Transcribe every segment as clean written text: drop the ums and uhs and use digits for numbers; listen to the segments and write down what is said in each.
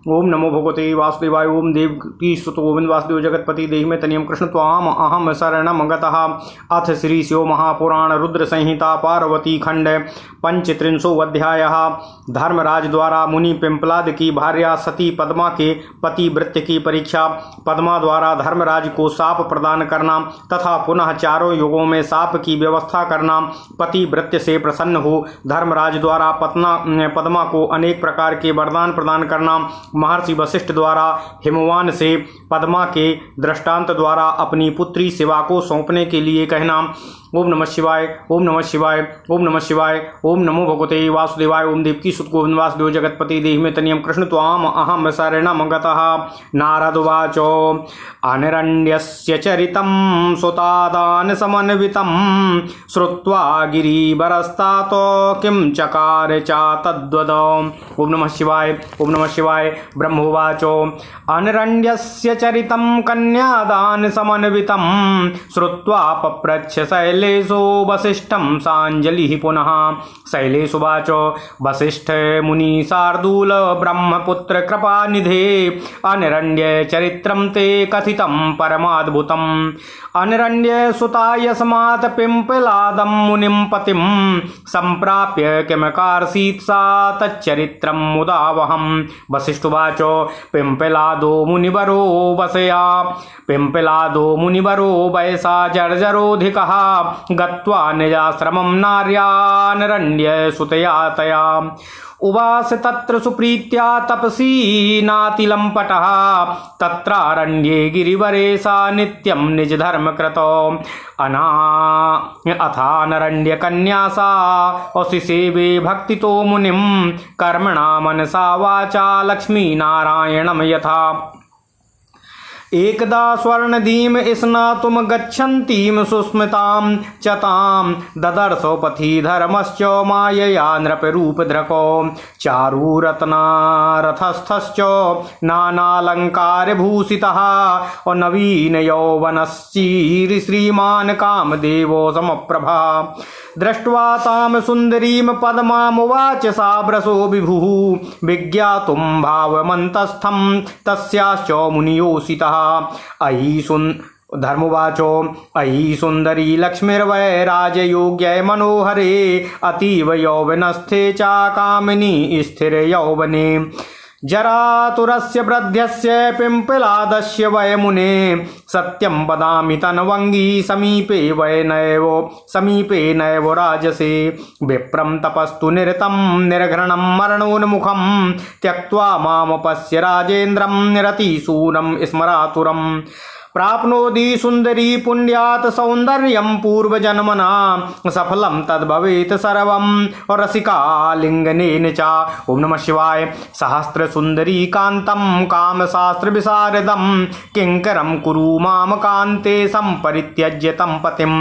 ओम नमो भगवते वासुदेवाय। ओम देवकी सुत गोविंद वासुदेव जगतपति देहि में तनियम कृष्ण त्वाम अहम शरणम गतः। अथ श्री शिव महापुराण रुद्र संहिता पार्वती खंड पंचत्रिंशो अध्याय। धर्मराज द्वारा मुनि पिंपलाद की भार्या सती पद्मा के पति वृत्य की परीक्षा। पद्मा द्वारा धर्मराज को साप प्रदान करना तथा पुनः चारों युगों में साप की व्यवस्था करना। पति वृत्य से प्रसन्न हो धर्मराज द्वारा पद्मा को अनेक प्रकार के वरदान प्रदान करना। महर्षि वशिष्ठ द्वारा हिमवान से पद्मा के दृष्टांत द्वारा अपनी पुत्री शिवा को सौंपने के लिए कहना। ओम नमः शिवाय। ओम नमः शिवाय। ओम नमः शिवाय। ओम नमो भगवते वासुदेवाय। ओम देवकी सुत गोविंद वासुदेव जगतपति देहि में तनियम कृष्ण त्वाम अहम शरणम गतः। नारदुवाच अनिरण्यस्य चरितं सुतादान समन्वितं श्रुत्वा गिरिवरस्तातो किं चकार चा तद्वद। ओम नमः शिवाय। ओम नमः शिवाय। ब्रह्मोवाच अनिरण्यस्य चरितं कन्यादान समन्वितं श्रुत्वा पप्रच्छ शैलेशो वसिष्ठं साञ्जलिः पुनः। शैलेशुवाच वसिष्ठ मुनि शार्दूल ब्रह्मपुत्र कृपानिधे अनिरण्य चरित्रं ते कथितं परमाद्भुतम्। अनिरण्य सुतायस्मात् पिंपलादं मुनिं पतिं संप्राप्य किमकारसीत् सा तच्चरित्रं मुदावहम्। वसिष्ठुवाच पिंपलादो मुनिवरो वसया पिंपलादो मुनिवरो वयसा जर्जरोधिकः गत्वा निजाश्रमं नार्यानरण्य सुतया तया उवास तत्र सुप्रीत्या तपसी नातिलंपटः तत्रारण्ये गिरिवरे सा नित्यं निज धर्म कृतो अथानरण्य कन्या सा औशिसेवे भक्तितो मुनिं कर्मणा मनसा वाचा लक्ष्मी नारायणं यथा। एकदा स्वर्णदीम स्नातुम गच्छन्तीं सुस्मितां चतां ददर्शो पथि धर्मश्च मायया नृपरूपधृको चारुरत्नारथस्थश्च नानालङ्कारभूषितः नवीन यौवनश्चीर्श्रीमान् कामदेवो समप्रभा। दृष्ट्वा तां सुन्दरीं पद्मामुवाच सा व्रसो विभुः विज्ञातुं भावमन्तस्थं तस्याश्च मुनियोषितः। धर्मवाचो अयि सुंदरी लक्ष्मीर्वै राजयोग्य मनोहरे अतीव यौवनस्थे चा कामिनी स्थिर यौवने जरातुरस्य वृद्धस्य पिंपलादस्य वै मुने सत्यं वदामि तन्वंगी समीपे नैव राजसे विप्रं तपस्तु निरतं निर्घृणं मरणोन्मुखं त्यक्त्वा मामुपस्य राजेन्द्रं रतिशूरं स्मरातुरम्। प्राप्नोति सुंदरी पुण्यात् सौंदर्यं पूर्वजन्मना सफलं तद्भवेत् सर्वं रसिकालिंगनेन च। ओम नमः शिवाय। सहस्र सुंदरी कांतं कामशास्त्र विशारदं किंकरं कुरु माम कान्ते संपरित्यज्य तं पतिं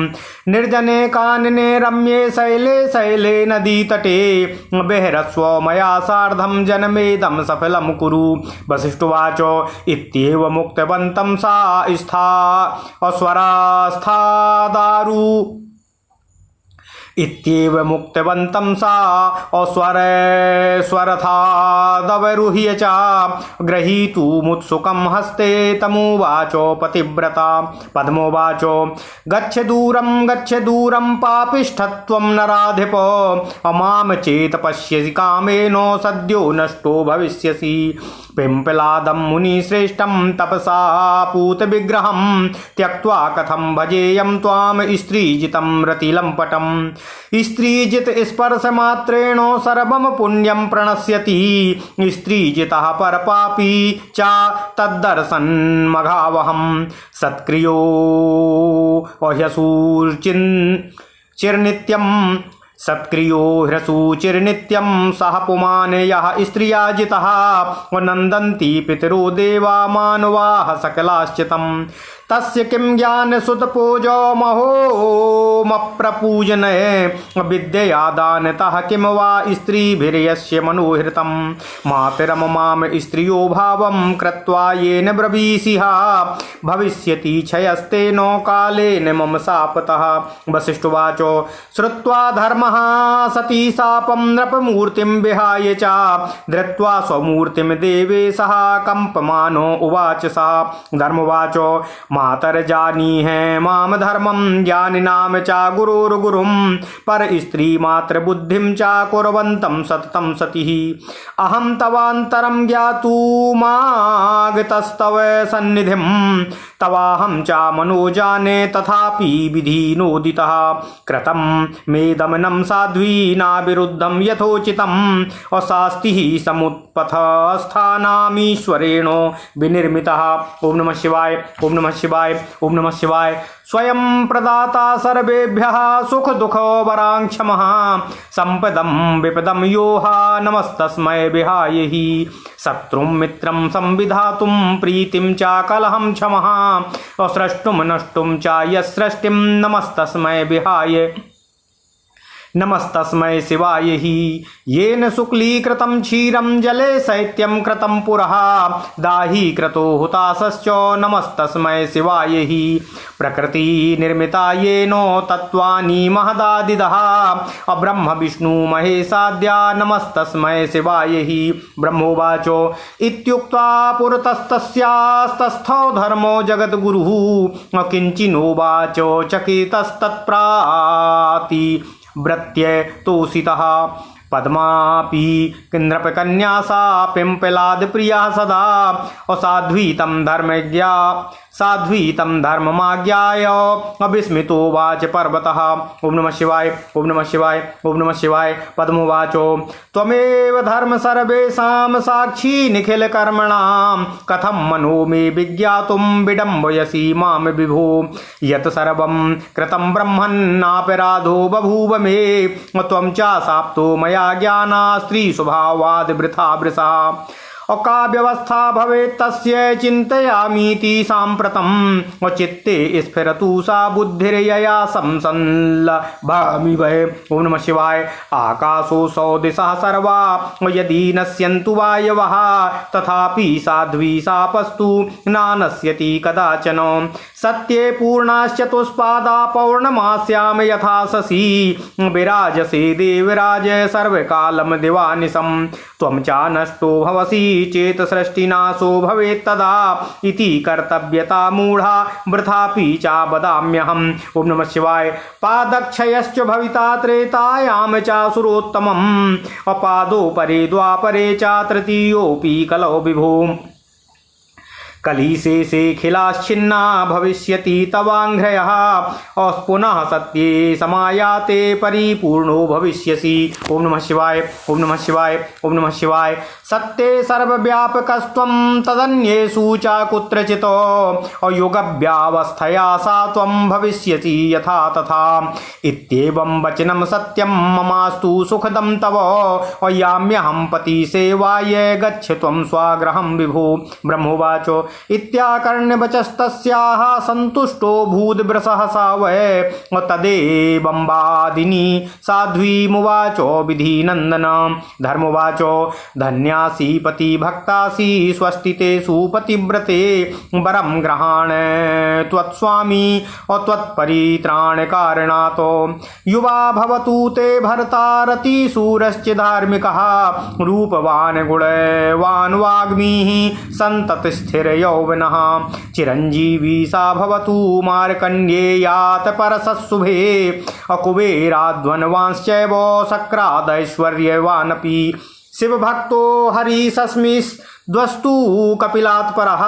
निर्जने कानने रम्ये शैले शैले नदी तटे बहिरस्व मया सार्धं जनमेदं सफलं कुरु। वसिष्ठुवाच इत्येव मुक्तवन्तं सा अस्वरास्थादारु इत्येव मुक्तवन्तं सा स्वरथादवरुह्य च गृहीतुमुत्सुकं हस्ते तमुवाचो पतिव्रता। पद्मोवाचो गच्छ दूरं पापिष्ठत्वं नराधिप अमां चेत् पश्यसि कामेनो सद्यो नष्टो भविष्यसि। पिंपलादं मुनिश्रेष्ठं तपसा पूतविग्रहं त्यक्त्वा कथं भजेयं त्वां स्त्रीजितं रतिलम्पटम्। स्त्रीजित स्पर्शमात्रेण सर्वं पुण्यं प्रणश्यति स्त्रीजितः परपापी च तद्दर्शन्मघावहं। सत्क्रियो ह्यसूचिर्नित्यं सत्क्रियो ह्यसूचिर्नित्यं सह पुमान् यः स्त्रियाजितः नन्दन्ति पितरो देवा मानवाः सकलाश्च तं। तस्य किं ज्ञान सुत पूजो महोमप्रपूजनये विद्यया दानतः किं वा स्त्रीभिर्यस्य मनोहृतं मातरममाम स्त्रियो भावं कृत्वा येन ब्रवीषिहा भविष्यति क्षयस्तेन कालेन मम शापतः। वसिष्ठुवाचो श्रुत्वा धर्मः सती शापं नृपमूर्तिं विहाय च धृत्वा स्वमूर्तिं देवेशः कंपमानो उवाच सा। धर्मवाचो मातर्जानीहे माम धर्मं ज्ञानिनां च गुरुर्गुरुं पर स्त्री मात्र बुद्धिं च कुर्वन्तं सततं सतिः अहं तवान्तरं ज्ञातुमागतस्तव सन्निधिं तवाहं च मनो जाने तथापि विधिनोदितः कृतं मे दमनं साध्वीना विरुद्धं यथोचितम् अशास्तिः समुत्पथ स्थानामीश्वरेण विनिर्मितः। ओम नमः शिवाय ओम नमः शिवाय ओम नमः शिवाय। स्वयं प्रदाता सर्वेभ्यः सुख दुख वरांक्षमः संपदं विपदं योहा नमस्तस्मै विहाय हि शत्रुं मित्रं संविधातुं प्रीतिं च कलहं क्षमः असृष्टुं नष्टुं च यस्सृष्टिं नमस्तस्मै विहाय नमस्तस्मै शिवाय हि येन शुक्लीकृतं क्षीरं जले शैत्यं कृतं पुरः दाही क्रतो हुताशश्च नमस्तस्मै शिवाय हि प्रकृति निर्मिता येन तत्त्वानि महदादिदः अब्रह्म विष्णु महेशाद्या नमस्तस्मै शिवाय हि। ब्रह्मोवाचो इत्युक्त्वा पुरतस्तस्यास्तस्थो धर्मो जगद्गुरुः किञ्चिन्नोवाचो चकितस्तत्प्राति व्रत्य तोषितः पद्मापि नृपकन्या सा पिंपलाद प्रिया सदा असाध्वी तं धर्मज्ञा साध्वी तं धर्ममाज्ञाय अविस्मितो वाच पर्वतः। ओम नमः शिवाय ओम नमः शिवाय ओम नमः शिवाय। पद्मोवाचो त्वमेव धर्म सर्वेषां साक्षी निखिल कर्मणां कथं मनो मे विज्ञातुं विडम्बयसि मां विभो यत् सर्वं कृतं ब्रह्मन्नापराधो बभूव मे त्वं च शाप्तो मया ज्ञाना स्त्री स्वभावाद् वृथा वृषा का व्यवस्था भवेत् तस्य चिन्तयामीति साम्प्रतं चित्ते स्फुरतु सा बुद्धिर्यया संसल्लभामि वै। ओम नमः शिवाय। आकाशो सौ दिशः सर्वा यदि नश्यन्तु वायवः तथापि साध्वी शापस्तु नानश्यति कदाचन सत्ये पूर्णाश्चतुष्पादा पौर्णमास्यां यथा शशि विराजसे देवराज सर्वकालं दिवानिशं त्वं च नष्टो भवसि चेत सृष्टिनाशो भवेत् तदा इति कर्तव्यता मूढ़ा वृथापि च वदाम्यहम्। ओम नमः शिवाय। पादक्षयश्च भविता त्रेतायां च सुरोत्तमम् अपादो परे द्वापरे च तृतीयोऽपि कलौ विभो कलिशेषे खिलाश्छिन्ना भविष्यति तवाङ्घ्रयः पुनः सत्ये समायाते परिपूर्णो भविष्यसि। ओम नमः शिवाय ओम नमः शिवाय ओम नमः शिवाय। सत्ये सर्वव्यापकस्त्वं तदन्येषु च कुत्रचित् अयुगव्यावस्थया सा त्वं भविष्यसि यथा तथा इत्येवं वचनं सत्यं ममास्तु सुखदं तव अयाम्यहं पतिसेवाय गच्छ त्वं स्वागृहं विभो। ब्रह्मोवाचो इत्याकर्ण्यवचस्तस्याः सन्तुष्टो भूद्वृषः सा वै तदेवंवादिनी साध्वीमुवाचो विधिनन्दन। धर्मोवाचो धन्यासि पतिभक्तासि स्वस्ति ते सुपतिव्रते वरं गृहाण त्वत्स्वामी त्वत्परित्राणकारणात् युवा भवतु ते भर्तारतिशूरश्च धार्मिकः रूपवान् गुणवान् वाग्मीः सन्ततस्थिर यौवनः चिरञ्जीवी सा भवतु मार्कण्डेयात् परसशुभे अकुबेराध्वनवांश्चैव शक्रादैश्वर्यवानपि शिवभक्तो हरिसस्मिस्द्वस्तु कपिलात् परः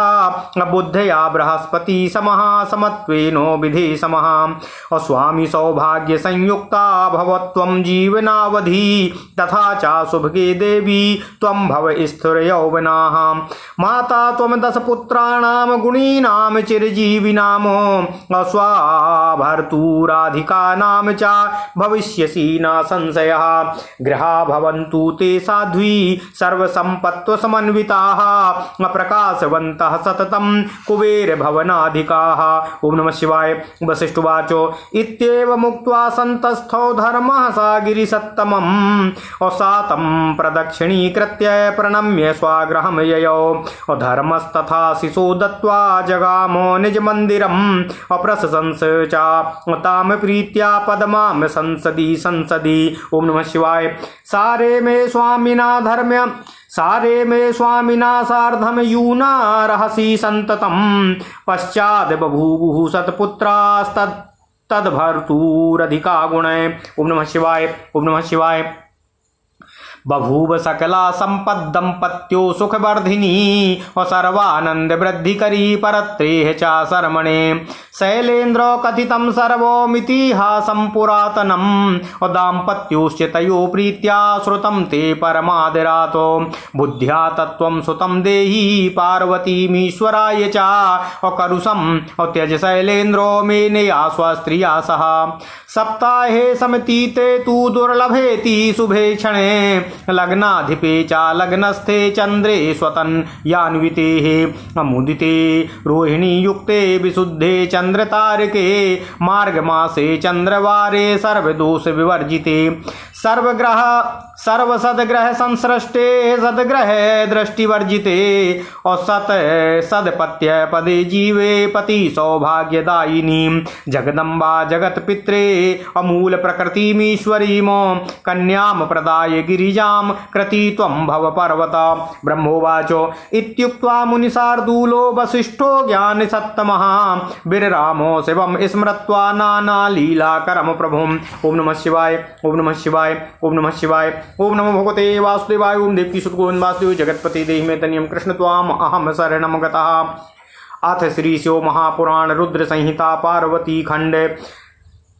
बुद्धया बृहस्पति समः समत्वेनो विधे समः अस्वामी सौभाग्य संयुक्ता भवत्वं जीवनावधि तथा च शुभगे देवी त्वं भव स्थिर यौवनाः माता त्वं दशपुत्राणां गुणीनां चिरजीविनाम अस्वाभर्तुराधिकानां च भविष्यसि न संशयः गृहा भवन्तु ते साध्वी सर्वसम्पत्त्वसमन्विता लोकाः प्रकाशवन्तः सततं कुबेर भवनाधिकाः। ओम नमः शिवाय। वसिष्ठुवाचो इत्येव मुक्त्वा सन्तस्थो धर्मः सा गिरिसत्तमम् औसातं प्रदक्षिणीकृत्य प्रणम्य स्वागृहं ययौ। धर्मस्तथा शिशो दत्त्वा जगामो निजमन्दिरम् अप्रशंस च ताम प्रीत्या पद्मां संसदि संसदि। ओम नमः शिवाय। सारे मे स्वामिना सार्धम यूना रहसि संततम् पश्चाद बभूवुः सत्पुत्रास्तद्भर्तुरधिका गुणे। ओम नमः शिवाय। ओम नमः शिवाय। बभूव सकला संपद्दंपत्यो सुखवर्धिनी और सर्वानंद वृद्धिकरी परत्रेह चा शर्मणे। शैलेन्द्र कथितं सर्वोमितिहासं पुरातनम् और दाम्पत्योश्च तयो प्रीत्या श्रुतं ते परमादरातो। बुद्ध्या तत्त्वं सुतं देहि पार्वतीमीश्वराय च और करुषं और त्यज शैलेन्द्रो मेनया स्वस्त्रिया सह। सप्ताहे समतीते तु दुर्लभेति शुभे क्षणे लग्नाधिपे चा लग्नस्थे चंद्रे स्वतन यान्विते अमुदिते रोहिणी युक्ते विशुद्धे चंद्र तारके मार्गमासे चंद्रवारे सर्वदोष विवर्जिते सर्वग्रह सर्वसदग्रह संसृष्टे सदग्रह दृष्टिवर्जिते और सदपत्य पदे जीवे पति सौभाग्यदायिनी जगदम्बा जगत पित्रे अमूल प्रकृतिमीश्वरीमो कन्याम प्रदाय गिरिजाम कृति त्वं भव पर्वता। ब्रह्मोवाचो इत्युक्त्वा मुनिशार्दूलो वसिष्ठो ज्ञान सत्तमः विररामो शिवं स्मृत्वा नाना लीलाकरम प्रभुम्। ओम नमः शिवाय। ओम नमः शिवाय। ओम नमः शिवाय। ओम नमो भगवते वासुदेवाय। ओम देवकी सुत गोविंद वासुदेव जगतपति देहि मे तनियम कृष्ण त्वाम अहम शरणम गतः। अथ श्री शिव महापुराण रुद्र संहिता पार्वती खंड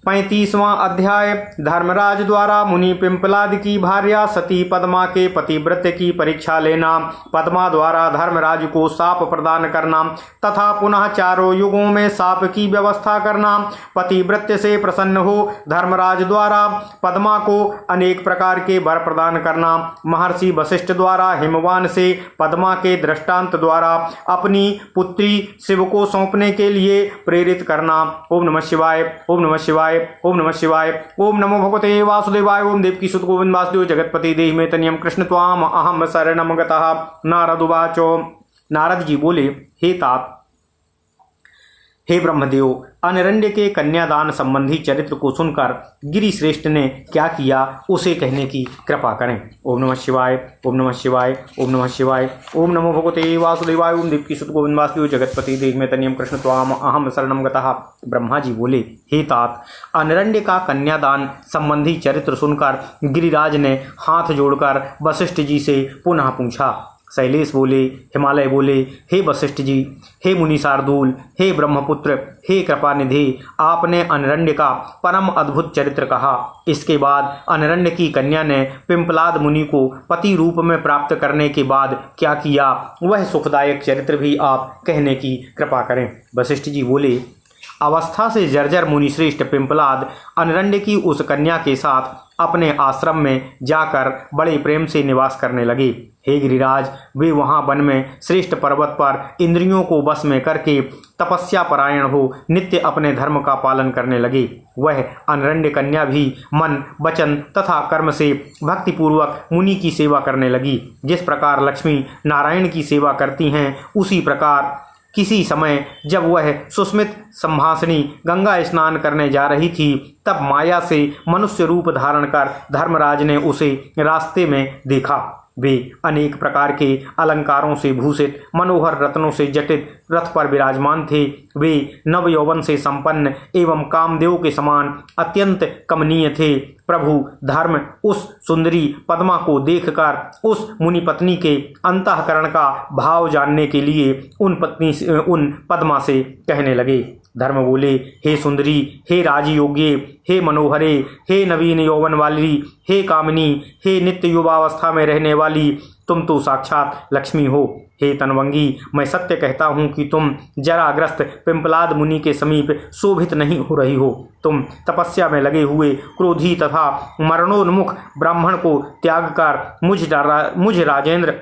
35वां अध्याय। धर्मराज द्वारा मुनि पिंपलाद की भार्या सती पद्मा के पतिव्रत की परीक्षा लेना, पद्मा द्वारा धर्मराज को साप प्रदान करना तथा पुनः चारों युगों में साप की व्यवस्था करना। पतिव्रत से प्रसन्न हो धर्मराज द्वारा पद्मा को अनेक प्रकार के वर प्रदान करना। महर्षि वशिष्ठ द्वारा हिमवान से पद्मा के दृष्टांत द्वारा अपनी पुत्री शिव को सौंपने के लिए प्रेरित करना। ओम नमः शिवाय। ओम नमः शिवाय। ओम नमः शिवाय। ओम नमो भगवते वासुदेवाय। ओम देवकी सुत गोविंद वासुदेव जगतपति देहि मे तनियम कृष्ण त्वाम अहम शरणम गतः। नारद उवाचो। नारद जी बोले, हे तात, हे ब्रह्मदेव, अनरण्य के कन्यादान संबंधी चरित्र को सुनकर गिरिश्रेष्ठ ने क्या किया उसे कहने की कृपा करें। ओम नमः शिवाय। ओम नमः शिवाय। ओम नमः शिवाय। ओम नमो भगवते वासुदेवाय। ओम देवकी सुत गोविंद वासुदेव जगतपति देहि मे तनियम कृष्ण त्वाम अहम शरणम गतः। ब्रह्मा जी बोले, हे तात, अनरण्य का कन्यादान संबंधी चरित्र सुनकर गिरिराज ने हाथ जोड़कर वशिष्ठ जी से पुनः पूछा। शैलेश बोले, हिमालय बोले, हे वशिष्ठ जी, हे मुनि शार्दूल, हे ब्रह्मपुत्र, हे कृपानिधि, आपने अनरण्य का परम अद्भुत चरित्र कहा। इसके बाद अनरण्य की कन्या ने पिंपलाद मुनि को पति रूप में प्राप्त करने के बाद क्या किया वह सुखदायक चरित्र भी आप कहने की कृपा करें। वशिष्ठ जी बोले, अवस्था से जर्जर मुनिश्रेष्ठ पिंपलाद अनरण्य की उस कन्या के साथ अपने आश्रम में जाकर बड़े प्रेम से निवास करने लगे। हे गिरिराज, वे वहाँ वन में श्रेष्ठ पर्वत पर इंद्रियों को वश में करके तपस्या परायण हो नित्य अपने धर्म का पालन करने लगे। वह अनरण्य कन्या भी मन, वचन तथा कर्म से भक्तिपूर्वक मुनि की सेवा करने लगी। जिस प्रकार लक्ष्मी नारायण की सेवा करती हैं, उसी प्रकार किसी समय जब वह सुस्मित संभाषणी गंगा स्नान करने जा रही थी, तब माया से मनुष्य रूप धारण कर धर्मराज ने उसे रास्ते में देखा। वे अनेक प्रकार के अलंकारों से भूषित मनोहर रत्नों से जटित रथ पर विराजमान थे। वे नव यौवन से संपन्न एवं कामदेव के समान अत्यंत कमनीय थे। प्रभु धर्म उस सुंदरी पद्मा को देखकर उस मुनि पत्नी के अंतःकरण का भाव जानने के लिए उन पद्मा से कहने लगे। धर्म बोले, हे सुंदरी, हे राजयोग्ये, हे मनोहरे, हे नवीन यौवन वाली, हे कामिनी, हे नित्य युवावस्था में रहने वाली, तुम तो साक्षात लक्ष्मी हो। हे तनवंगी, मैं सत्य कहता हूँ कि तुम जराग्रस्त पिंपलाद मुनि के समीप शोभित नहीं हो रही हो। तुम तपस्या में लगे हुए क्रोधी तथा मरणोन्मुख ब्राह्मण को त्याग कर मुझ राजेंद्र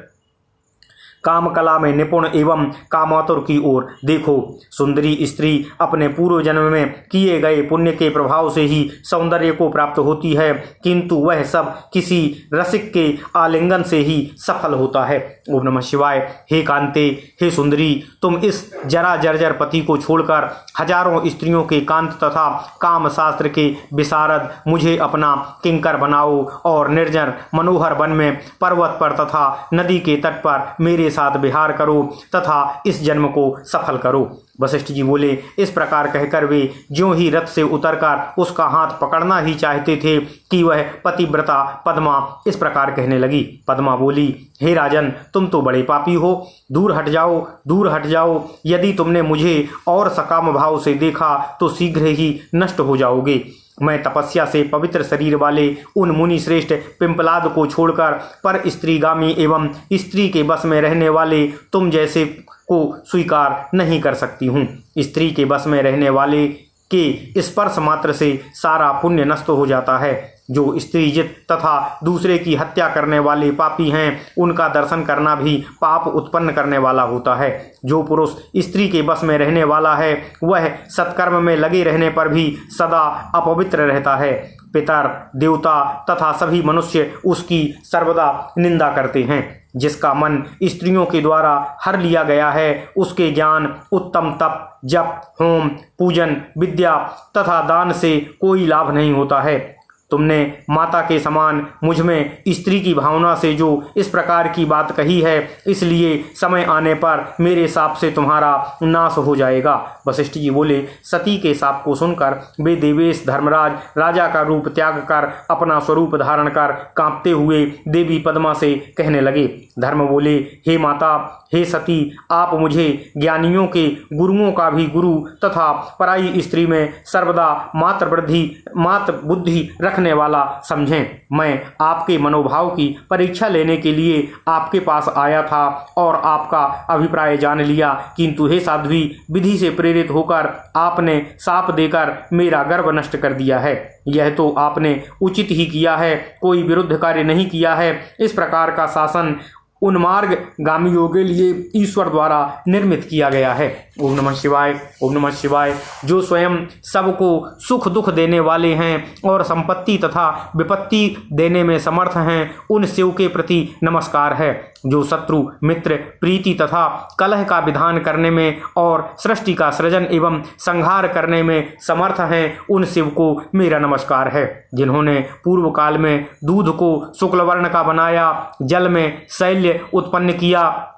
काम कला में निपुण एवं कामातुर की ओर देखो। सुंदरी स्त्री अपने पूर्व जन्म में किए गए पुण्य के प्रभाव से ही सौंदर्य को प्राप्त होती है, किंतु वह सब किसी रसिक के आलिंगन से ही सफल होता है। ओम नमः शिवाय। हे कांते, हे सुंदरी, तुम इस जरा जर्जर पति को छोड़कर हजारों स्त्रियों के कांत तथा काम शास्त्र के विशारद मुझे अपना किंकर बनाओ और निर्जन मनोहर वन में पर्वत पर तथा नदी के तट पर मेरे साथ विहार करो तथा इस जन्म को सफल करो। वशिष्ठ जी बोले, इस प्रकार कहकर वे ज्यों ही रथ से उतरकर उसका हाथ पकड़ना ही चाहते थे कि वह पतिव्रता पद्मा इस प्रकार कहने लगी। पद्मा बोली, हे राजन, तुम तो बड़े पापी हो, दूर हट जाओ, दूर हट जाओ। यदि तुमने मुझे और सकाम भाव से देखा तो शीघ्र ही नष्ट हो जाओगे। मैं तपस्या से पवित्र शरीर वाले उन मुनि श्रेष्ठ पिंपलाद को छोड़कर पर स्त्रीगामी एवं स्त्री के बस में रहने वाले तुम जैसे को स्वीकार नहीं कर सकती हूँ। स्त्री के बस में रहने वाले के स्पर्श मात्र से सारा पुण्य नष्ट हो जाता है। जो स्त्रीजित तथा दूसरे की हत्या करने वाले पापी हैं, उनका दर्शन करना भी पाप उत्पन्न करने वाला होता है। जो पुरुष स्त्री के बस में रहने वाला है, वह सत्कर्म में लगे रहने पर भी सदा अपवित्र रहता है। पितर, देवता तथा सभी मनुष्य उसकी सर्वदा निंदा करते हैं। जिसका मन स्त्रियों के द्वारा हर लिया गया है, उसके ज्ञान, उत्तम तप, जप, होम, पूजन, विद्या तथा दान से कोई लाभ नहीं होता है। तुमने माता के समान मुझ में स्त्री की भावना से जो इस प्रकार की बात कही है, इसलिए समय आने पर मेरे शाप से तुम्हारा नाश हो जाएगा। वशिष्ठ जी बोले, सती के शाप को सुनकर वे देवेश धर्मराज राजा का रूप त्याग कर अपना स्वरूप धारण कर कांपते हुए देवी पद्मा से कहने लगे। धर्म बोले, हे माता, हे सती, आप मुझे ज्ञानियों के गुरुओं का भी गुरु तथा पराई स्त्री में सर्वदा मात्र बुद्धि रखने वाला समझें। मैं आपके मनोभाव की परीक्षा लेने के लिए आपके पास आया था और आपका अभिप्राय जान लिया, किंतु हे साध्वी, विधि से प्रेरित होकर आपने शाप देकर मेरा गर्व नष्ट कर दिया है। यह तो आपने उचित ही किया है, कोई विरुद्ध कार्य नहीं किया है। इस प्रकार का शासन उन्मार्ग गामियों के लिए ईश्वर द्वारा निर्मित किया गया है। ओम नमः शिवाय। ओम नमः शिवाय। जो स्वयं सबको सुख दुख देने वाले हैं और संपत्ति तथा विपत्ति देने में समर्थ हैं, उन शिव के प्रति नमस्कार है। जो शत्रु मित्र प्रीति तथा कलह का विधान करने में और सृष्टि का सृजन एवं संहार करने में समर्थ हैं, उन शिव को मेरा नमस्कार है। जिन्होंने पूर्व काल में दूध को शुक्ल वर्ण का बनाया, जल में शैल्य उत्पन्न किया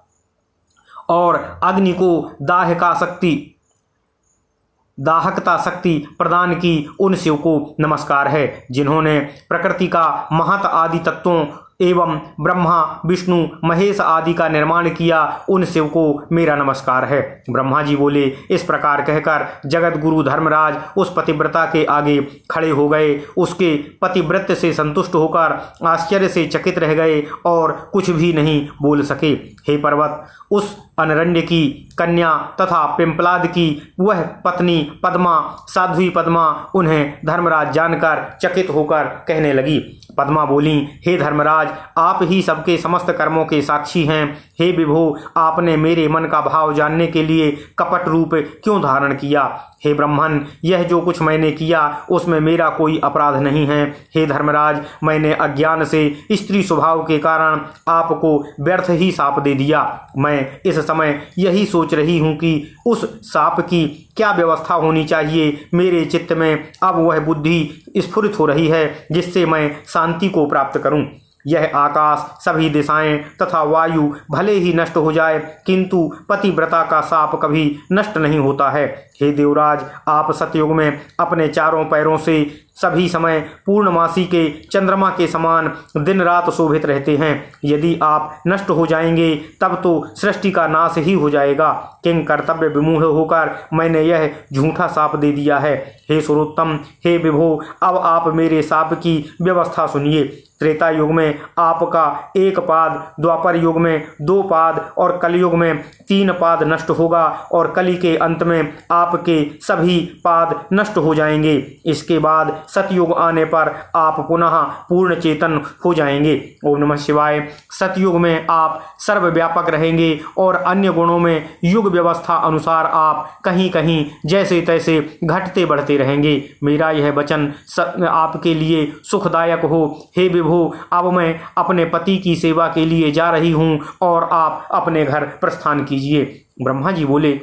और अग्नि को दाहकता शक्ति प्रदान की, उन शिव को नमस्कार है। जिन्होंने प्रकृति का महत आदि तत्वों एवं ब्रह्मा विष्णु महेश आदि का निर्माण किया, उन शिव को मेरा नमस्कार है। ब्रह्मा जी बोले, इस प्रकार कहकर जगत गुरु धर्मराज उस पतिव्रता के आगे खड़े हो गए। उसके पतिव्रत से संतुष्ट होकर आश्चर्य से चकित रह गए और कुछ भी नहीं बोल सके। हे पर्वत, उस अनरण्य की कन्या तथा पिंपलाद की वह पत्नी पद्मा, साध्वी पद्मा, उन्हें धर्मराज जानकर चकित होकर कहने लगी। पद्मा बोली, हे धर्मराज, आप ही सबके समस्त कर्मों के साक्षी हैं। हे विभो, आपने मेरे मन का भाव जानने के लिए कपट रूप क्यों धारण किया? हे ब्रह्मन, यह जो कुछ मैंने किया उसमें मेरा कोई अपराध नहीं है। हे धर्मराज, मैंने अज्ञान से स्त्री स्वभाव के कारण आपको व्यर्थ ही शाप दे दिया। मैं इस समय यही सोच रही हूँ कि उस शाप की क्या व्यवस्था होनी चाहिए। मेरे चित्त में अब वह बुद्धि स्फुरित हो रही है जिससे मैं शांति को प्राप्त करूं। यह आकाश, सभी दिशाएं तथा वायु भले ही नष्ट हो जाए, किंतु पतिव्रता का शाप कभी नष्ट नहीं होता है। हे देवराज, आप सतयुग में अपने चारों पैरों से सभी समय पूर्णमासी के चंद्रमा के समान दिन रात शोभित रहते हैं। यदि आप नष्ट हो जाएंगे तब तो सृष्टि का नाश ही हो जाएगा। किंग कर्तव्य विमूढ़ होकर मैंने यह झूठा शाप दे दिया है। हे सुरोत्तम, हे विभो, अब आप मेरे शाप की व्यवस्था सुनिए। त्रेता युग में आपका 1 पाद, द्वापर युग में 2 पाद और कलयुग में 3 पाद नष्ट होगा और कली के अंत में आपके सभी पाद नष्ट हो जाएंगे। इसके बाद सतयुग आने पर आप पुनः पूर्ण चेतन हो जाएंगे। ओम नमः शिवाय। सतयुग में आप सर्वव्यापक रहेंगे और अन्य गुणों में युग व्यवस्था अनुसार आप कहीं कहीं जैसे तैसे घटते बढ़ते रहेंगे। मेरा यह वचन आपके लिए सुखदायक हो। हे विभो, अब मैं अपने पति की सेवा के लिए जा रही हूँ और आप अपने घर प्रस्थान कीजिए। ब्रह्मा जी बोले,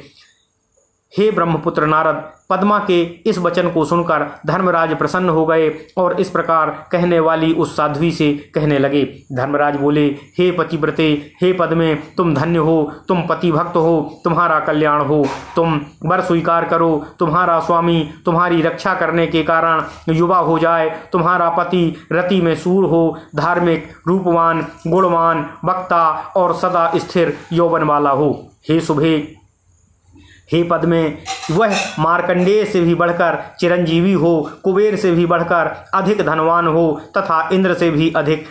हे ब्रह्मपुत्र नारद, पद्मा के इस वचन को सुनकर धर्मराज प्रसन्न हो गए और इस प्रकार कहने वाली उस साध्वी से कहने लगे। धर्मराज बोले, हे पतिव्रते, हे पद्मे, तुम धन्य हो, तुम पति भक्त हो, तुम्हारा कल्याण हो। तुम वर स्वीकार करो, तुम्हारा स्वामी तुम्हारी रक्षा करने के कारण युवा हो जाए, तुम्हारा पति रति में सूर हो, धार्मिक, रूपवान, गुणवान, वक्ता और सदा स्थिर यौवन वाला हो। हे शुभे, हे पद्मे, वह मार्कंडेय से भी बढ़कर चिरंजीवी हो, कुबेर से भी बढ़कर अधिक धनवान हो तथा इंद्र से भी अधिक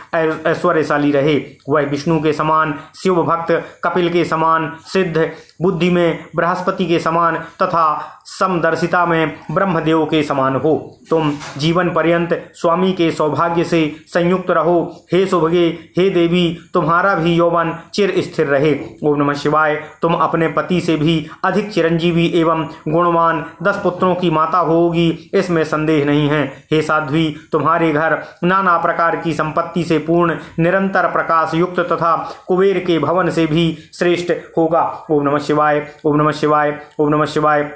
ऐश्वर्यशाली रहे। वह विष्णु के समान शिव भक्त, कपिल के समान सिद्ध, बुद्धि में बृहस्पति के समान तथा समदर्शिता में ब्रह्मदेव के समान हो। तुम जीवन पर्यंत स्वामी के सौभाग्य से संयुक्त रहो। हे शुभगे, हे देवी, तुम्हारा भी यौवन चिर स्थिर रहे। ओम नमः शिवाय। तुम अपने पति से भी अधिक चिरंजीवी एवं गुणवान 10 पुत्रों की माता होगी, इसमें संदेह नहीं है। हे साध्वी, तुम्हारे घर नाना प्रकार की संपत्ति से पूर्ण, निरंतर प्रकाश युक्त तथा कुबेर के भवन से भी श्रेष्ठ होगा। ओम नमः शिवाय। ओम नमः शिवाय। ओम नमः शिवाय।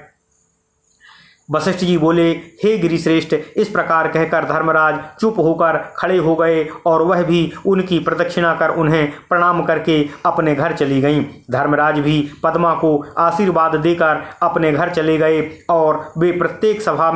वशिष्ठ जी बोले, हे गिरिश्रेष्ठ, इस प्रकार कहकर धर्मराज चुप होकर खड़े हो गए और वह भी उनकी प्रदक्षिणा कर उन्हें प्रणाम करके अपने घर चली गईं। धर्मराज भी पद्मा को आशीर्वाद देकर अपने घर चले गए और वे प्रत्येक सभा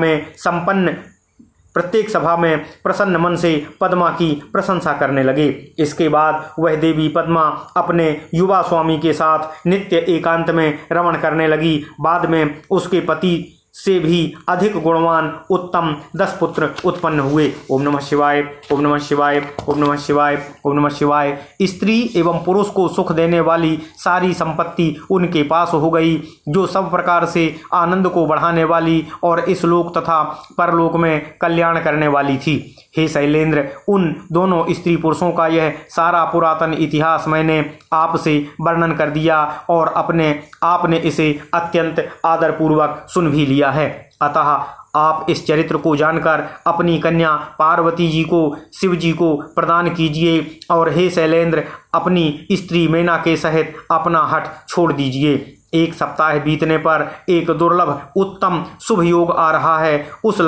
में प्रसन्न मन से पद्मा की प्रशंसा करने लगे। इसके बाद वह देवी पद्मा अपने युवा स्वामी के साथ नित्य एकांत में रमण करने लगी। बाद में उसके पति से भी अधिक गुणवान उत्तम 10 पुत्र उत्पन्न हुए। ओम नमः शिवाय। ओम नमः शिवाय। ओम नमः शिवाय। ओम नमः शिवाय। स्त्री एवं पुरुष को सुख देने वाली सारी संपत्ति उनके पास हो गई, जो सब प्रकार से आनंद को बढ़ाने वाली और इस लोक तथा परलोक में कल्याण करने वाली थी। हे शैलेंद्र, उन दोनों स्त्री पुरुषों का यह सारा पुरातन इतिहास मैंने आपसे वर्णन कर दिया और आपने इसे अत्यंत आदरपूर्वक सुन भी लिया है। अतः आप इस चरित्र को जानकर अपनी कन्या पार्वती जी को शिव जी को प्रदान कीजिए और हे शैलेंद्र, अपनी स्त्री मेना के सहित अपना हठ छोड़ दीजिए। 1 सप्ताह बीतने पर एक दुर्लभ उत्तम शुभ योग आ रहा है। उस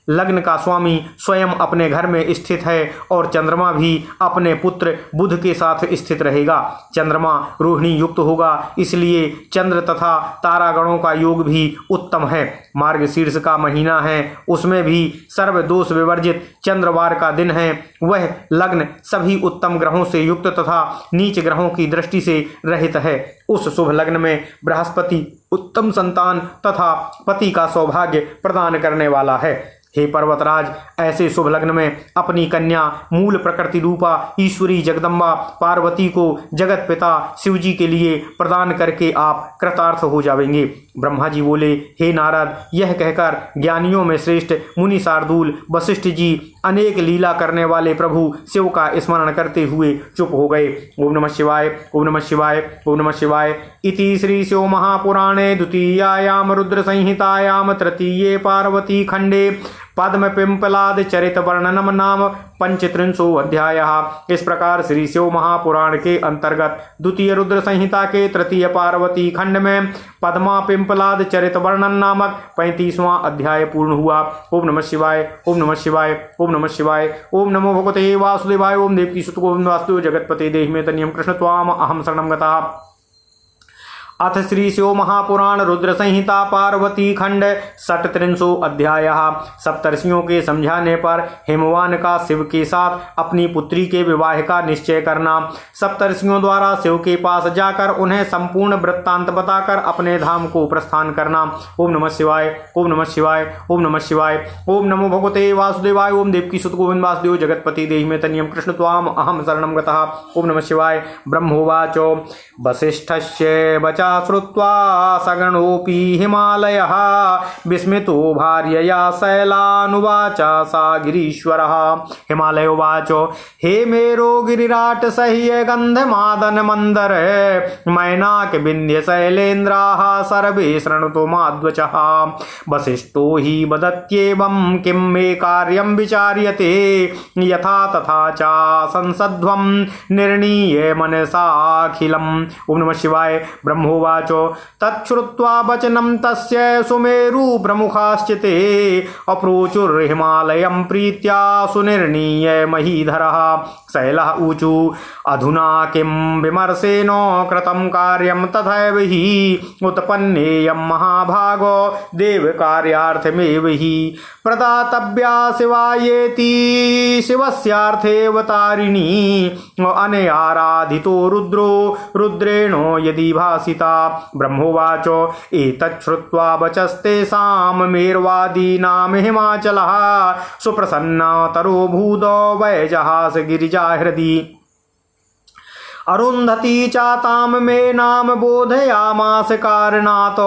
लग्न का स्वामी स्वयं अपने घर में स्थित है और चंद्रमा भी अपने पुत्र बुध के साथ स्थित रहेगा। चंद्रमा रोहिणी युक्त होगा, इसलिए चंद्र तथा तारागणों का योग भी उत्तम है। मार्गशीर्ष का महीना है, उसमें भी सर्व दोष विवर्जित चंद्रवार का दिन है। वह लग्न सभी उत्तम ग्रहों से युक्त तथा नीच ग्रहों की दृष्टि से रहित है। उस शुभ लग्न में बृहस्पति उत्तम संतान तथा पति का सौभाग्य प्रदान करने वाला है। हे पर्वतराज, ऐसे शुभ लग्न में अपनी कन्या मूल प्रकृति रूपा ईश्वरी जगदम्बा पार्वती को जगत पिता शिव जी के लिए प्रदान करके आप कृतार्थ हो जाएंगे। ब्रह्मा जी बोले, हे नारद, यह कहकर ज्ञानियों में श्रेष्ठ मुनि शार्दूल वशिष्ठ जी अनेक लीला करने वाले प्रभु शिव का स्मरण करते हुए चुप हो गए। ओम नमः शिवाय। ओम नमः शिवाय। ओम नमः शिवाय। इति श्री शिव महापुराणे द्वितीयायाम रुद्र संहितायाम तृतीये पार्वती खंडे पद्म पिंपलाद चरित वर्णनम नाम 35वां अध्याय। इस प्रकार श्री शिव महापुराण के अंतर्गत द्वितीय रुद्र संहिता के तृतीय पार्वती खंड में पद्मा पिंपलाद चरित वर्णन नामक 35वां अध्याय पूर्ण हुआ। ओम नमः शिवाय। ओम नमः शिवाय। ओम नमः शिवाय। ओम नमो भगवते वासुदेवाय। ओम देवकी सुत गोविंद वासुदेव जगतपते देहि मे तनियम कृष्ण त्वाम अहम शरणं गतः। अथ श्री शिव महापुराण रुद्र संहिता पार्वती खंड 37 अध्याय। सप्तर्षियों के समझाने पर हिमवान का शिव के साथ अपनी पुत्री के विवाह का निश्चय करना। सप्तर्षियों द्वारा शिव के पास जाकर उन्हें संपूर्ण वृत्तांत बताकर अपने धाम को प्रस्थान करना। ओम नमः शिवाय, ओम नमः शिवाय, ओम नमः शिवाय। ओम नमो भगवते वासुदेवाय। ओम देवकी सुत गोविंद वासुदेव जगतपति देहि में तनियम कृष्ण त्वाम अहम शरणं गतः। ओम नमः शिवाय। ब्रह्मोवाचो वसिष्ठस्य वचा श्रुत्वा सगणोऽपि हिमालयः विस्मितो भार्यया शैलानुवाच सा गिरीश्वरः। हिमालय उवाचो हे मेरो गिरिराट सह्य गन्धमादन मंदर मैनाक विन्ध्य शैलेन्द्राः सर्वे शृणुतो माद्वचः। वसिष्ठो हि वदत्येवं किं मे कार्यं विचार्यते यथा तथा च संसध्वं निर्णीय मनसाखिलम्। ओम नमः शिवाय। ब्रह्मोवाचो तच्छ्रुत्वा वचनं तस्य सुमेरु प्रमुखाश्चिते अप्रोचुर्हिमालयं प्रीत्या सुनिर्णीय महीधरः। शैलः ऊचु अधुना किं विमर्शेन कृतं कार्यं तथैव हि उत्पन्नेयं महाभागो देवकार्यार्थमेव हि प्रदातव्या शिवायेति शिवस्यार्थेऽवतारिणी अनयाराधितो रुद्रो रुद्रेणो यदि भासिता। ब्रह्मोवाचो एतच्छ्रुत्वा वचस्तेषां मेर्वादीनां हिमाचलः सुप्रसन्नतरो भूतो वैजहास गिरिजा हृदि। अरुन्धती चातां मे नाम बोधयामास कारणात्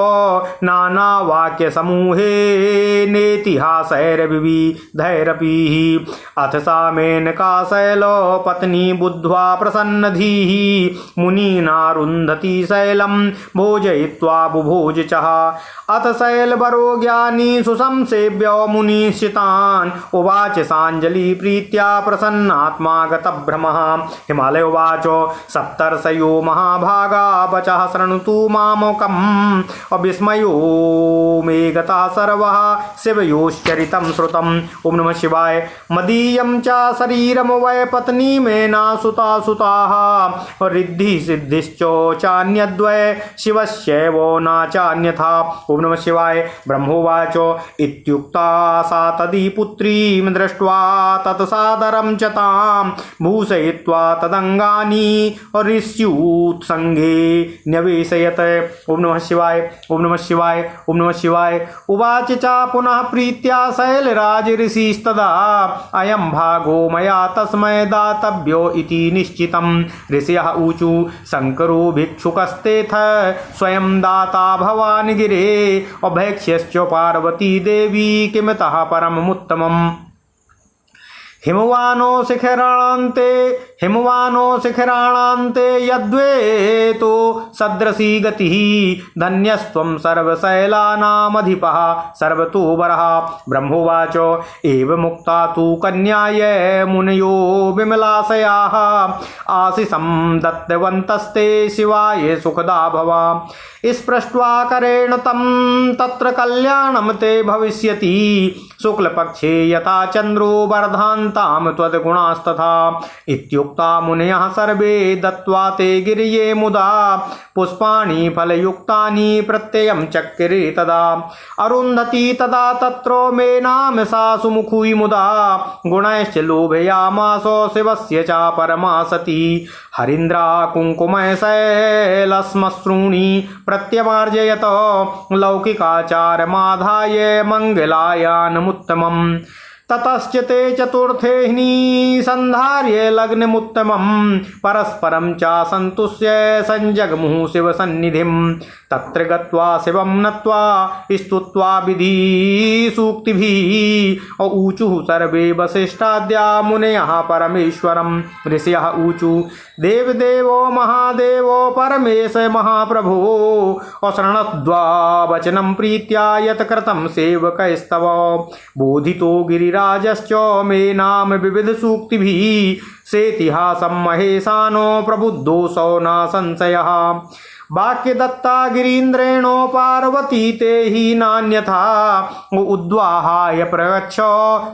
नानावाक्य समूहे नेतिहासैर्विविधैरपि। अथ सा मेनका शैलो पत्नी बुद्ध्वा प्रसन्नधीः मुनीनारुन्धती शैलं भोजयित्वा बुभोज च। अथ शैलवरो ज्ञानी सुसंसेव्यो मुनिश्चितान् उवाच साञ्जलि प्रीत्या प्रसन्नात्मा गतभ्रमः। हिमालय उवाचो सप्तर्षयो महाभागा वचः शृणुतु मामकम् अविस्मयो मे गता सर्वः शिवयोश्चरितं श्रुतम्। ओम नमः शिवाय। मदीयं च शरीरं वै पत्नी मे नासुता सुताः रिद्धि सिद्धिश्च चान्यद्वै शिवस्यैव न चान्यथा। ओम नमः शिवाय। ब्रह्मोवाचो इत्युक्ता सा तदी पुत्रीं दृष्ट्वा तत्सादरं च तां भूषयित्वा तदंगानि ऋष्युत्संगे न्यवेशयत। ओम नमः शिवाय, ओम नमः शिवाय, ओम नमः शिवाय। उवाच च पुनः प्रीत्या शैलराज ऋषिस्तदा अयं भागो मया तस्मै दातव्यो इति निश्चितम्। ऋषयः ऊचु शंकरो भिक्षुकस्तेथ स्वयं दाता भवान् गिरे अभैक्ष्यश्च पार्वती देवी किमतः परममुत्तमम्। हिमवानो शिखराणान्ते यद्वेतो सदृशी गतिः धन्यस्त्वं सर्वशैलानामधिपः सर्वतो वरः। ब्रह्मोवाचो एवमुक्ता तु कन्याय मुनयो विमलाशयाः आशिषं दत्तवन्तस्ते शिवाय सुखदा भवा। स्पृष्ट्वा करेण तं तत्र कल्याणं ते भविष्यति शुक्लपक्षे यथा चन्द्रो वर्धान्तां त्वद्गुणास्तथा। इत्युक्ता मुनयः सर्वे दत्त्वा ते गिरिये मुदा पुष्पाणि फलयुक्तानि प्रत्ययं चक्रे तदा। अरुन्धती तदा तत्रो मे नाम सा सुमुखी मुदा गुणैश्च लोभयामासो शिवस्य च परमा सती। हरीन्द्रा कुङ्कुमय शैलश्मश्रूणि प्रत्यमार्जयत लौकिकाचारमाधाय मङ्गलायानमुत्तमम्। ततश्च ते चतुर्थेऽह्नि सन्धार्य लग्नमुत्तमम् परस्परं च सन्तुष्य संजग्मुः शिवसन्निधिं। तत्र गत्वा शिवं नत्वा स्तुत्वा विधिसूक्तिभिः ऊचुः सर्वे वसिष्ठाद्या मुनयः परमेश्वरम्। ऋषयः ऊचु देवदेवो महादेवो परमेश महाप्रभो अशरणद्वा वचनं प्रीत्या यत्कृतं सेवकैस्तव। बोधितो गिरिराजश्च मे नाम विविधसूक्तिभिः सेतिहासं महेशानो प्रबुद्धोऽसौ न संशयः। वाक्य दत्ता गिरीन्द्रेणो पार्वती ते ही नान्यथा उद्वाहाय प्रगच्छ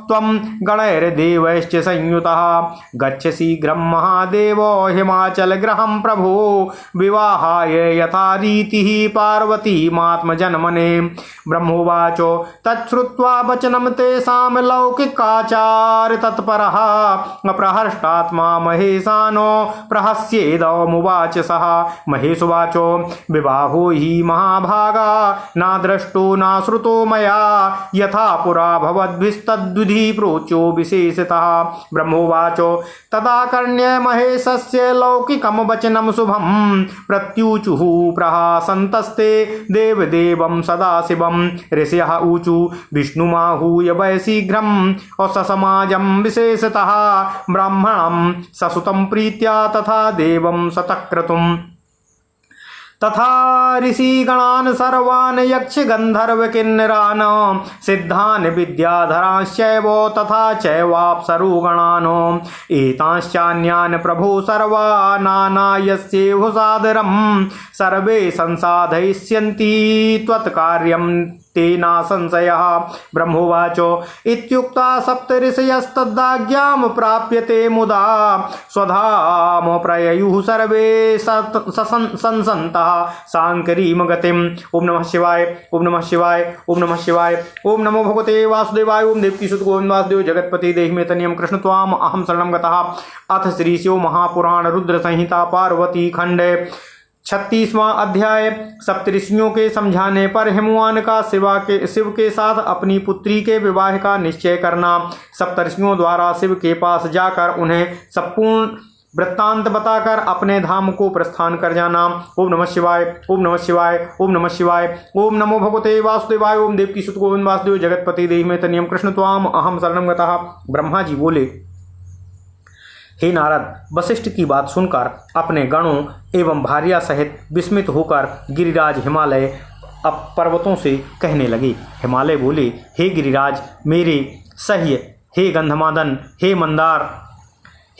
त्वं गणैर्देवैश्च संयुतः गच्छ शीघ्रं महादेव हिमाचलगृहं प्रभो विवाहाय यथा रीतिः पार्वतीमात्मजन्मने। ब्रह्मोवाच तच्छ्रुत्वा वचनं तेषां लौकिकाचार तत्परः प्रहर्षात्मा महेशानो प्रहस्येदमुवाच सः। महेशुवाच विवाहो हि महाभागा न दृष्टो न श्रुतो मया यथा पुरा भवद्भिस्तद्विधि प्रोच्यो विशेषतः। ब्रह्मोवाच तदा कर्ण्य महेशस्य लौकिकं वचनं शुभं प्रत्युचुः प्रहासन्तस्ते देवदेवं सदाशिवं। ऋषयः ऊचु विष्णुमाहूय वै शीघ्रं ससमाजं विशेषतः ब्राह्मणं ससुतं प्रीत्या तथा देवं सतक्रतुम्। तथा ऋषिगणान् सर्वान् यक्ष गन्धर्व किन्नरान् सिद्धान् विद्याधरांश्चैव तथा चैवाप्सरुगणान् एतांश्चान्यान् प्रभो सर्वा नानायस्येह सादरं सर्वे संसाधयिष्यन्ति त्वत्कार्यं तेना संशयः। ब्रह्मोवाच इत्युक्ता सप्तऋषयस्तदाज्ञां प्राप्यते मुदा स्वधाम प्रययुः सर्वे संसन्तः सांकरीं गतिम्। ओम नमः शिवाय ओम नमः शिवाय ओम नमः शिवाय ओम नमो भगवते वासुदेवाय। ओम देवकी सुत गोविंद वासुदेव जगतपति देहि में तनियम कृष्ण त्वाम अहम शरणं गतः। अथ श्री शिव महापुराण रुद्र संहिता पार्वती खंड 36वां अध्याय। सप्तऋषियों के समझाने पर हिमवान का शिव के साथ अपनी पुत्री के विवाह का निश्चय करना। सप्तऋषियों द्वारा शिव के पास जाकर उन्हें संपूर्ण वृत्तांत बताकर अपने धाम को प्रस्थान कर जाना। ओम नमः शिवाय ओम नमः शिवाय ओम नमः शिवाय ओम नमो भगवते वासुदेवाय। ओम देवकी सुत गोविंद वासुदेव जगतपति देहि में तनियम कृष्ण त्वाम अहम शरणं गतः। ब्रह्मा जी बोले, हे नारद, वशिष्ठ की बात सुनकर अपने गणों एवं भार्या सहित विस्मित होकर गिरिराज हिमालय अब पर्वतों से कहने लगे। हिमालय बोले, हे गिरिराज मेरे सह्य, हे गंधमादन, हे मंदार,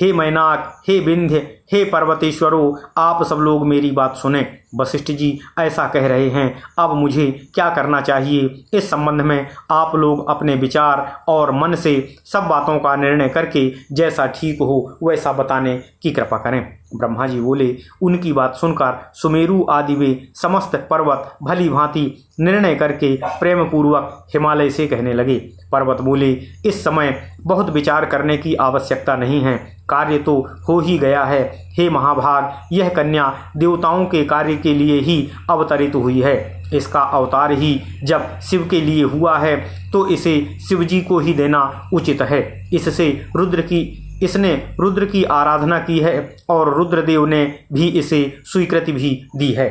हे मैनाक, हे विंध्य, हे पर्वतेश्वरों, आप सब लोग मेरी बात सुने। वशिष्ठ जी ऐसा कह रहे हैं, अब मुझे क्या करना चाहिए? इस संबंध में आप लोग अपने विचार और मन से सब बातों का निर्णय करके जैसा ठीक हो वैसा बताने की कृपा करें। ब्रह्मा जी बोले, उनकी बात सुनकर सुमेरु आदि वे समस्त पर्वत भली भांति निर्णय करके प्रेम पूर्वक हिमालय से कहने लगे। पर्वत बोले, इस समय बहुत विचार करने की आवश्यकता नहीं है, कार्य तो हो ही गया है। हे महाभाग, यह कन्या देवताओं के कार्य के लिए ही अवतरित हुई है। इसका अवतार ही जब शिव के लिए हुआ है तो इसे शिवजी को ही देना उचित है। इसने रुद्र की आराधना की है और रुद्रदेव ने भी इसे स्वीकृति भी दी है।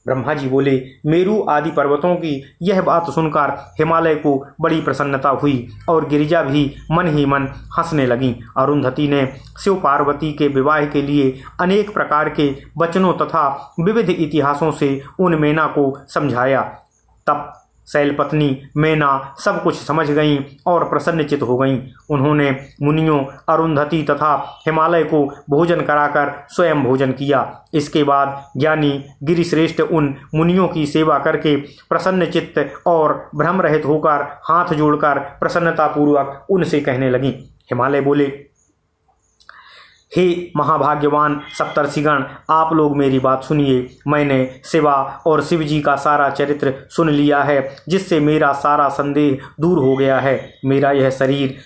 ब्रह्मा जी बोले, मेरु आदि पर्वतों की यह बात सुनकर हिमालय को बड़ी प्रसन्नता हुई और गिरिजा भी मन ही मन हंसने लगीं। अरुंधति ने शिव पार्वती के विवाह के लिए अनेक प्रकार के वचनों तथा विविध इतिहासों से उन मेना को समझाया। तब शैलपत्नी मेना सब कुछ समझ गईं और प्रसन्नचित हो गईं। उन्होंने मुनियों, अरुंधति तथा हिमालय को भोजन कराकर स्वयं भोजन किया। इसके बाद ज्ञानी गिरिश्रेष्ठ उन मुनियों की सेवा करके प्रसन्नचित्त और भ्रम रहित होकर हाथ जोड़कर प्रसन्नतापूर्वक उनसे कहने लगीं। हिमालय बोले, हे महाभाग्यवान सप्तर्षिगण, आप लोग मेरी बात सुनिए। मैंने शिवा और शिव जी का सारा चरित्र सुन लिया है, जिससे मेरा सारा संदेह दूर हो गया है। मेरा यह शरीर,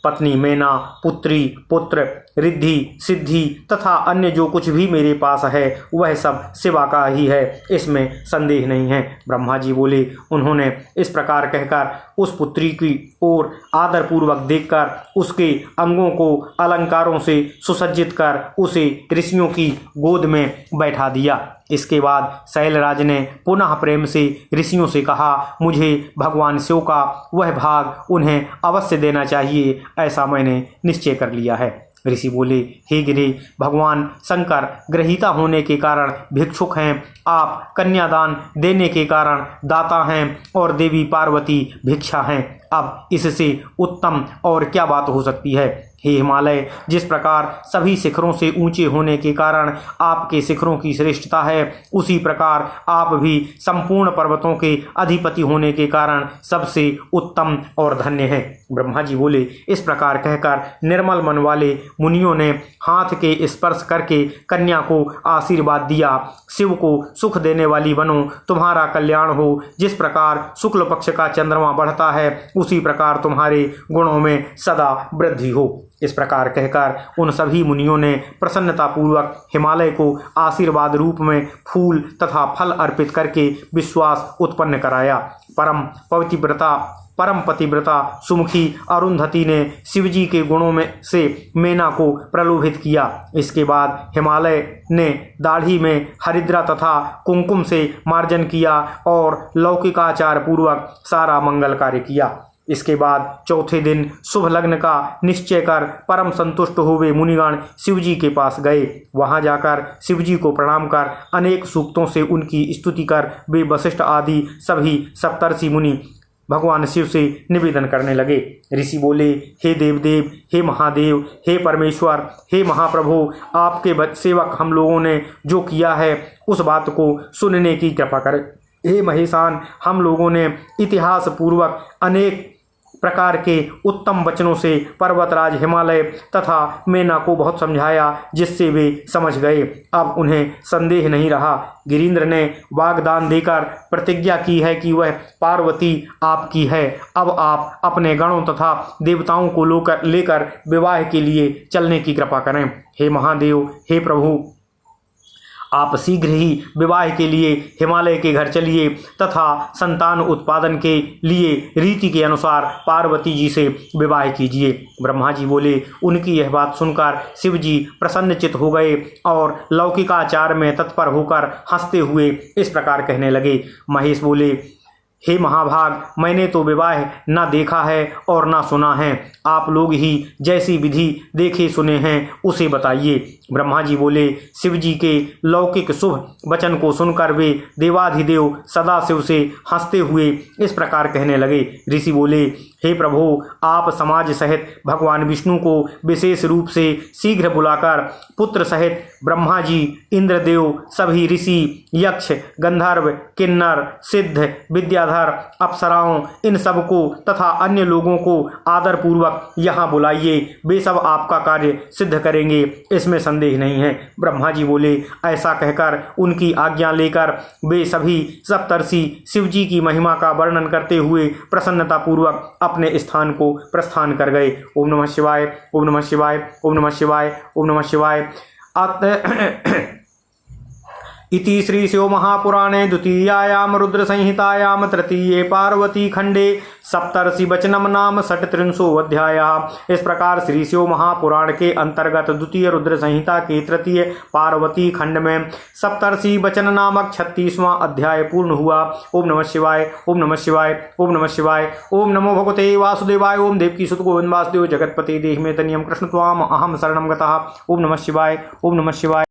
पत्नी मेना, पुत्री, पुत्र, रिद्धि, सिद्धि तथा अन्य जो कुछ भी मेरे पास है वह सब शिवा का ही है, इसमें संदेह नहीं है। ब्रह्मा जी बोले, उन्होंने इस प्रकार कहकर उस पुत्री की ओर आदरपूर्वक देखकर उसके अंगों को अलंकारों से सुसज्जित कर उसे ऋषियों की गोद में बैठा दिया। इसके बाद शैलराज ने पुनः प्रेम से ऋषियों से कहा, मुझे भगवान शिव का वह भाग उन्हें अवश्य देना चाहिए, ऐसा मैंने निश्चय कर लिया है। ऋषि बोले, हे गिरि, भगवान शंकर ग्रहीता होने के कारण भिक्षुक हैं, आप कन्यादान देने के कारण दाता हैं और देवी पार्वती भिक्षा हैं। अब इससे उत्तम और क्या बात हो सकती है? हे हिमालय, जिस प्रकार सभी शिखरों से ऊंचे होने के कारण आपके शिखरों की श्रेष्ठता है, उसी प्रकार आप भी संपूर्ण पर्वतों के अधिपति होने के कारण सबसे उत्तम और धन्य हैं। ब्रह्मा जी बोले, इस प्रकार कहकर निर्मल मन वाले मुनियों ने हाथ के स्पर्श करके कन्या को आशीर्वाद दिया। शिव को सुख देने वाली बनो, तुम्हारा कल्याण हो। जिस प्रकार शुक्ल पक्ष का चंद्रमा बढ़ता है, उसी प्रकार तुम्हारे गुणों में सदा वृद्धि हो। इस प्रकार कहकर उन सभी मुनियों ने प्रसन्नतापूर्वक हिमालय को आशीर्वाद रूप में फूल तथा फल अर्पित करके विश्वास उत्पन्न कराया। परम पतिव्रता सुमुखी अरुंधति ने शिवजी के गुणों में से मेना को प्रलोभित किया। इसके बाद हिमालय ने दाढ़ी में हरिद्रा तथा कुंकुम से मार्जन किया और लौकिकाचार पूर्वक सारा मंगल कार्य किया। इसके बाद चौथे दिन शुभ लग्न का निश्चय कर परम संतुष्ट हुए मुनिगण शिवजी के पास गए। वहां जाकर शिवजी को प्रणाम कर अनेक सूक्तों से उनकी स्तुति कर वे वशिष्ठ आदि सभी सप्तर्षि मुनि भगवान शिव से निवेदन करने लगे। ऋषि बोले, हे देवदेव, हे महादेव, हे परमेश्वर, हे महाप्रभु, आपके सेवक हम लोगों ने जो किया है उस बात को सुनने की कृपा करें। हे महेशान, हम लोगों ने इतिहास पूर्वक अनेक प्रकार के उत्तम वचनों से पर्वतराज हिमालय तथा मेना को बहुत समझाया, जिससे वे समझ गए। अब उन्हें संदेह नहीं रहा। गिरीन्द्र ने वाग्दान देकर प्रतिज्ञा की है कि वह पार्वती आपकी है। अब आप अपने गणों तथा देवताओं को लेकर विवाह के लिए चलने की कृपा करें। हे महादेव, हे प्रभु, आप शीघ्र ही विवाह के लिए हिमालय के घर चलिए तथा संतान उत्पादन के लिए रीति के अनुसार पार्वती जी से विवाह कीजिए। ब्रह्मा जी बोले, उनकी यह बात सुनकर शिव जी प्रसन्नचित हो गए और लौकिकाचार में तत्पर होकर हंसते हुए इस प्रकार कहने लगे। महेश बोले, हे महाभाग, मैंने तो विवाह न देखा है और न सुना है। आप लोग ही जैसी विधि देखे सुने हैं उसे बताइए। ब्रह्मा जी बोले, शिव जी के लौकिक शुभ वचन को सुनकर वे देवाधिदेव सदाशिव से हंसते हुए इस प्रकार कहने लगे। ऋषि बोले, हे प्रभु, आप समाज सहित भगवान विष्णु को विशेष रूप से शीघ्र बुलाकर पुत्र सहित ब्रह्मा जी, इंद्रदेव, सभी ऋषि, यक्ष, गंधर्व, किन्नर, सिद्ध, विद्याधर, अप्सराओं, इन सबको तथा अन्य लोगों को आदर पूर्वक यहाँ बुलाइए। वे सब आपका कार्य सिद्ध करेंगे, इसमें संदेह नहीं है। ब्रह्मा जी बोले, ऐसा कहकर उनकी आज्ञा लेकर वे सभी सप्तर्षि शिव जी की महिमा का वर्णन करते हुए प्रसन्नता पूर्वक अपने स्थान को प्रस्थान कर गए। ओम नमः शिवाय, ओम नमः शिवाय, ओम नमः शिवाय, ओम नमः शिवाय। इति श्री शिव महापुराणे द्वितीयायां रुद्र संहितायां तृतीये पार्वती खंडे सप्तर्षि वचनम नाम 37वां अध्याय। इस प्रकार श्री शिव महापुराण के अंतर्गत द्वितीय रुद्र संहिता के तृतीय पार्वती खंड में सप्तर्षि वचन नामक 36वां अध्याय पूर्ण हुआ। ओम नमः शिवाय, ओम नमः शिवाय, ओम नमः शिवाय। ओम नमो भगवते वासुदेवाय। ओम देवकी सुत गोविंद वासुदेव जगतपते देहि में तनियम कृष्ण त्वाम अहम शरणम गतः। ओम नमः शिवाय, ओम नमः शिवाय।